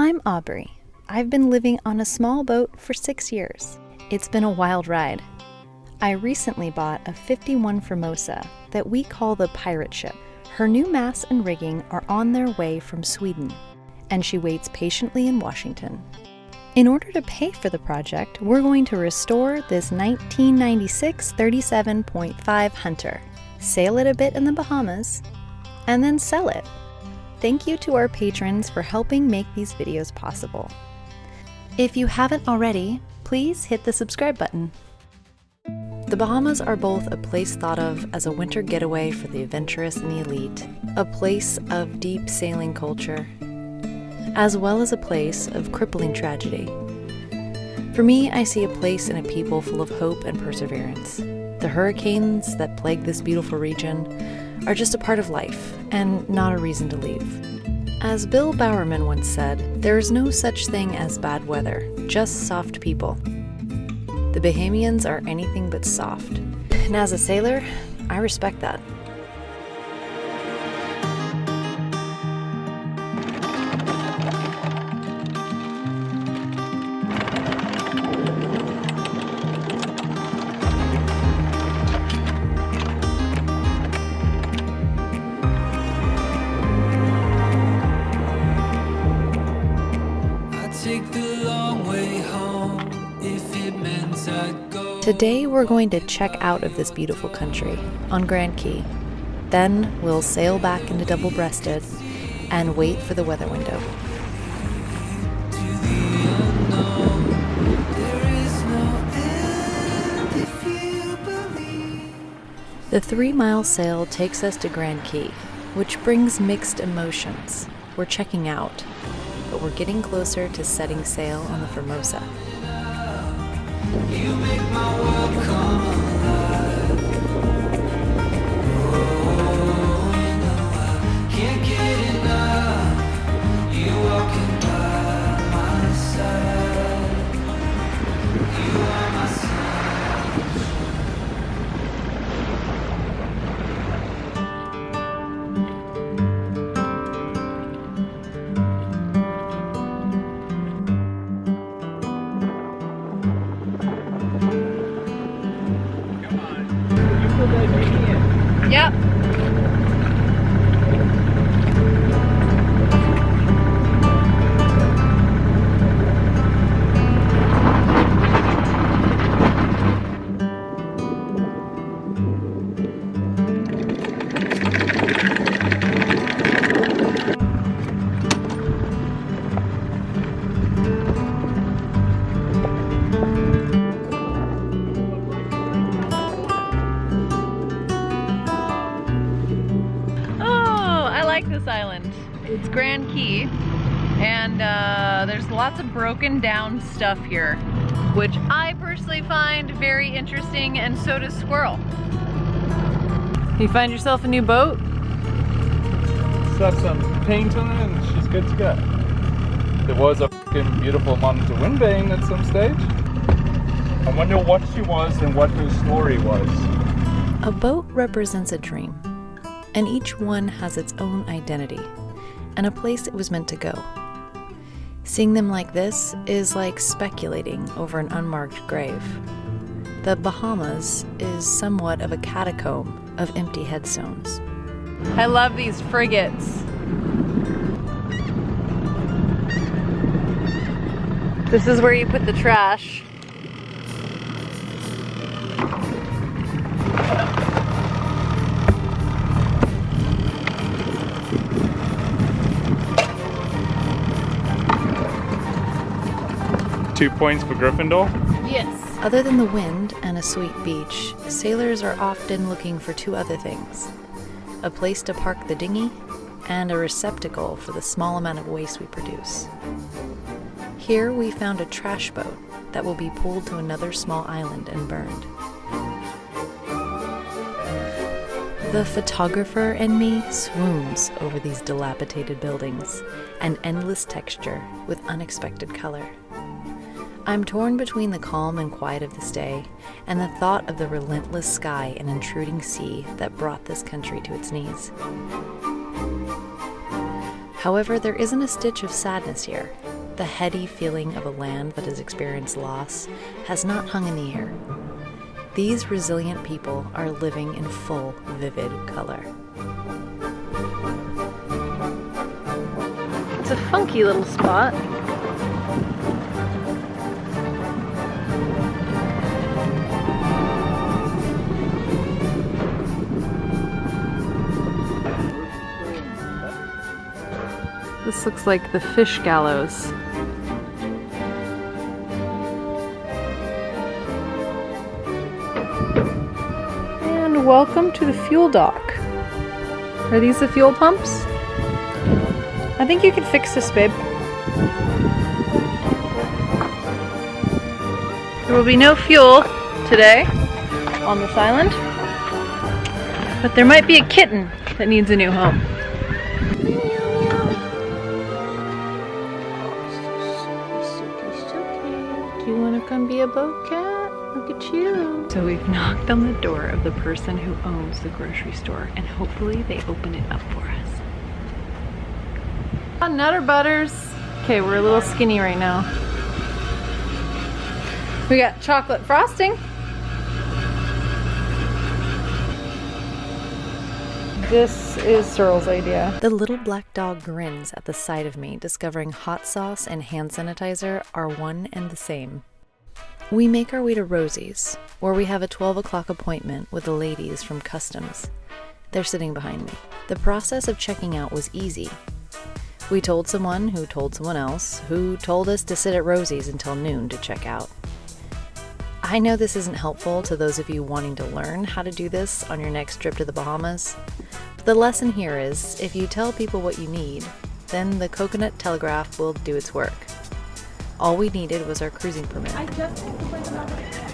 I'm Aubrey. I've been living on a small boat for 6 years. It's been a wild ride. I recently bought a 51 Formosa that we call the pirate ship. Her new masts and rigging are on their way from Sweden, and she waits patiently in Washington. In order to pay for the project, we're going to restore this 1996 37.5 Hunter, sail it a bit in the Bahamas, and then sell it. Thank you to our patrons for helping make these videos possible. If you haven't already, please hit the subscribe button. The Bahamas are both a place thought of as a winter getaway for the adventurous and the elite, a place of deep sailing culture, as well as a place of crippling tragedy. For me, I see a place and a people full of hope and perseverance. The hurricanes that plague this beautiful region are just a part of life and not a reason to leave. As Bill Bowerman once said, there is no such thing as bad weather, just soft people. The Bahamians are anything but soft, and as a sailor, I respect that. Today we're going to check out of this beautiful country on Grand Key. Then we'll sail back into Double-Breasted and wait for the weather window. The 3-mile sail takes us to Grand Key, which brings mixed emotions. We're checking out, but we're getting closer to setting sail on the Formosa. You make my world come alive. Oh, you know I can't get enough. You walking by my side. You are my Yep. This island. It's Grand Key, and there's lots of broken down stuff here, which I personally find very interesting, and so does Squirrel. You find yourself a new boat? It's got some paint on it and she's good to go. There was a fucking beautiful monitor wind vane at some stage. I wonder what she was and what her story was. A boat represents a dream, and each one has its own identity and a place it was meant to go. Seeing them like this is like speculating over an unmarked grave. The Bahamas is somewhat of a catacomb of empty headstones. I love these frigates. This is where you put the trash. Two points for Gryffindor? Yes. Other than the wind and a sweet beach, sailors are often looking for two other things: a place to park the dinghy and a receptacle for the small amount of waste we produce. Here we found a trash boat that will be pulled to another small island and burned. The photographer in me swoons over these dilapidated buildings and endless texture with unexpected color. I'm torn between the calm and quiet of this day and the thought of the relentless sky and intruding sea that brought this country to its knees. However, there isn't a stitch of sadness here. The heady feeling of a land that has experienced loss has not hung in the air. These resilient people are living in full, vivid color. It's a funky little spot. This looks like the fish gallows. And welcome to the fuel dock. Are these the fuel pumps? I think you can fix this, babe. There will be no fuel today on this island, but there might be a kitten that needs a new home. You want to come be a boat cat? Look at you. So we've knocked on the door of the person who owns the grocery store, and hopefully they open it up for us. Nutter Butters. Okay, we're a little skinny right now. We got chocolate frosting. This is Searle's idea. The little black dog grins at the sight of me, discovering hot sauce and hand sanitizer are one and the same. We make our way to Rosie's, where we have a 12 o'clock appointment with the ladies from Customs. They're sitting behind me. The process of checking out was easy. We told someone who told someone else, who told us to sit at Rosie's until noon to check out. I know this isn't helpful to those of you wanting to learn how to do this on your next trip to the Bahamas. But the lesson here is, if you tell people what you need, then the coconut telegraph will do its work. All we needed was our cruising permit.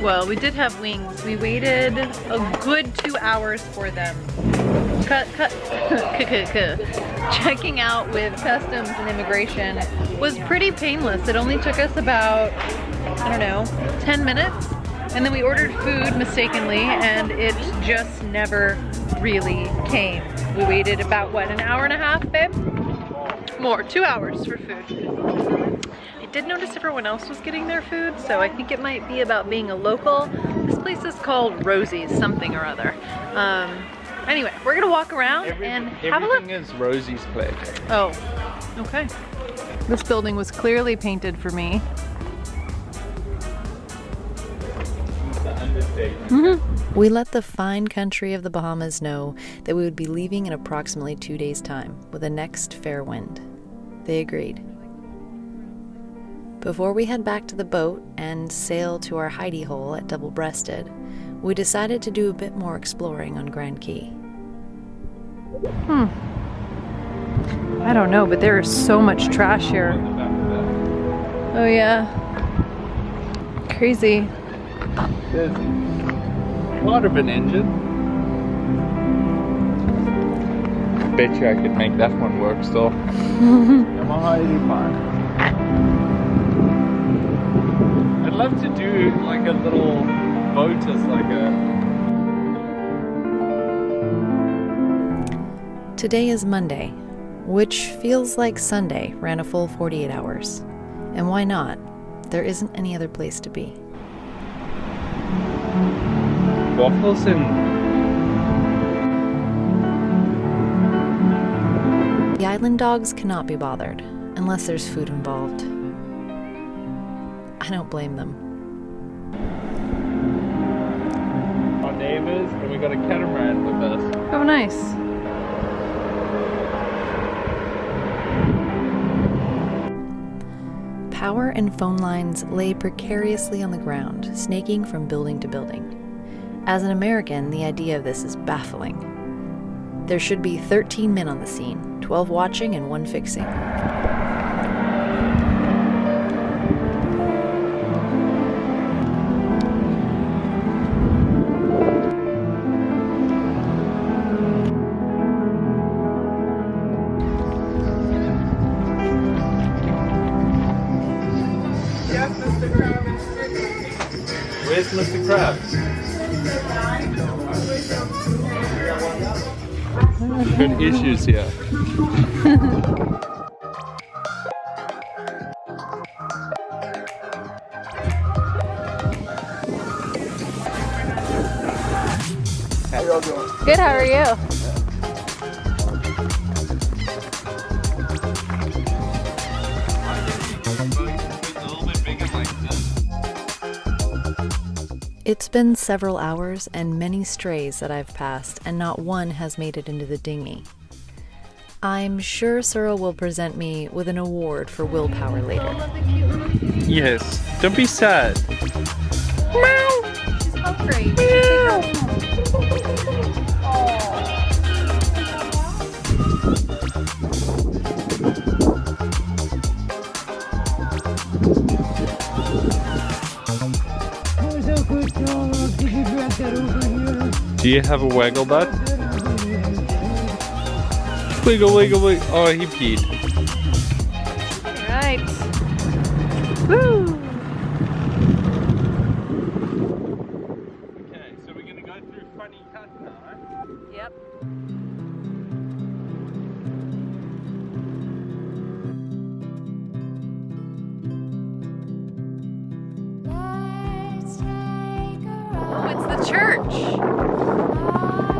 Well, we did have wings. We waited a good 2 hours for them. Checking out with Customs and Immigration was pretty painless. It only took us about, I don't know, 10 minutes. And then we ordered food mistakenly, and it just never really came. We waited about, what, an hour and a half, babe? More, 2 hours for food. I did notice everyone else was getting their food, so I think it might be about being a local. This place is called Rosie's something or other. Anyway, we're gonna walk around and have a look. Everything is Rosie's place. Oh, okay. This building was clearly painted for me. We let the fine country of the Bahamas know that we would be leaving in approximately 2 days' time with the next fair wind. They agreed. Before we head back to the boat and sail to our hidey hole at Double Breasted, we decided to do a bit more exploring on Grand Key. I don't know, but there is so much trash here. Oh yeah. Crazy. There's part of an engine. Bet you I could make that one work still. Am I hiding fine? I'd love to do like a little boat as like a... Today is Monday, which feels like Sunday ran a full 48 hours. And why not? There isn't any other place to be. Waffles and... The island dogs cannot be bothered, unless there's food involved. I don't blame them. Our neighbors, and we got a catamaran with us. Oh, nice. Power and phone lines lay precariously on the ground, snaking from building to building. As an American, the idea of this is baffling. There should be 13 men on the scene, 12 watching and 1 fixing. Where's Mr. Krabs? Good issues here. Good, how are you? It's been several hours and many strays that I've passed, and not one has made it into the dinghy. I'm sure Cyril will present me with an award for willpower later. Yes, don't be sad. Meow! She's hungry. Do you have a waggle butt? Wiggle, wiggle, wiggle. Oh, he peed. Right. Woo! Okay, so we're gonna go through Funny Cut now. Yep. Oh, it's the church.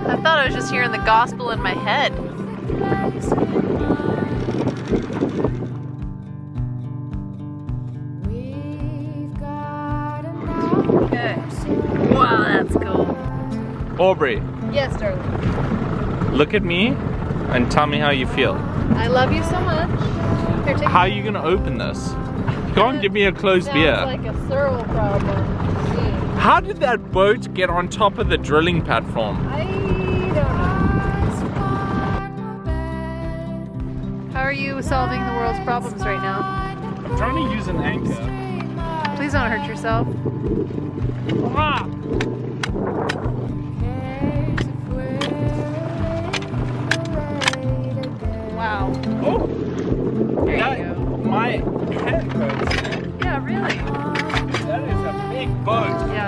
I thought I was just hearing the gospel in my head. Okay. Wow, that's cool. Aubrey, Yes, darling. look at me and tell me how you feel. I love you so much. Here, take How are you gonna open this? You can't give me a closed Sounds beer. like a Cyril problem. How did that boat get on top of the drilling platform? I don't know. How are you solving the world's problems right now? I'm trying to use an anchor. Please don't hurt yourself. Ah! Wow. Oh! There That, you go. my head hurts. Yeah, really. That is a big boat. Yeah,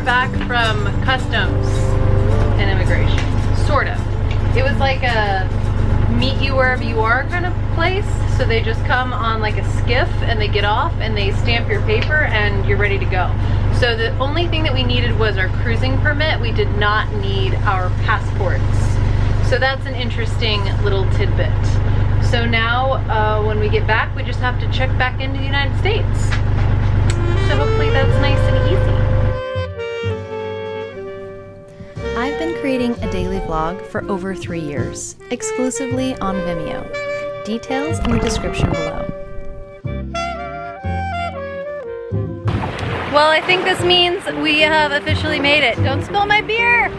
back from customs and immigration, sort of. It was like a meet you wherever you are kind of place. So they just come on like a skiff and they get off and they stamp your paper and you're ready to go. So the only thing that we needed was our cruising permit. We did not need our passports. So that's an interesting little tidbit. So now when we get back, we just have to check back into the United States. So hopefully that's nice and easy. I've been creating a daily vlog for over 3 years, exclusively on Vimeo. Details in the description below. Well, I think this means we have officially made it. Don't spill my beer!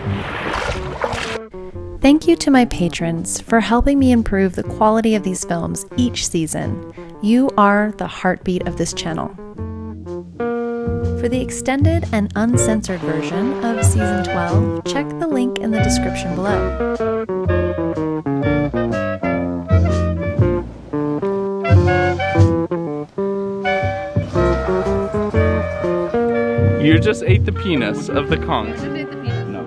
Thank you to my patrons for helping me improve the quality of these films each season. You are the heartbeat of this channel. For the extended and uncensored version of Season 12, check the link in the description below. You just ate the penis of the conch. I just ate the penis. No.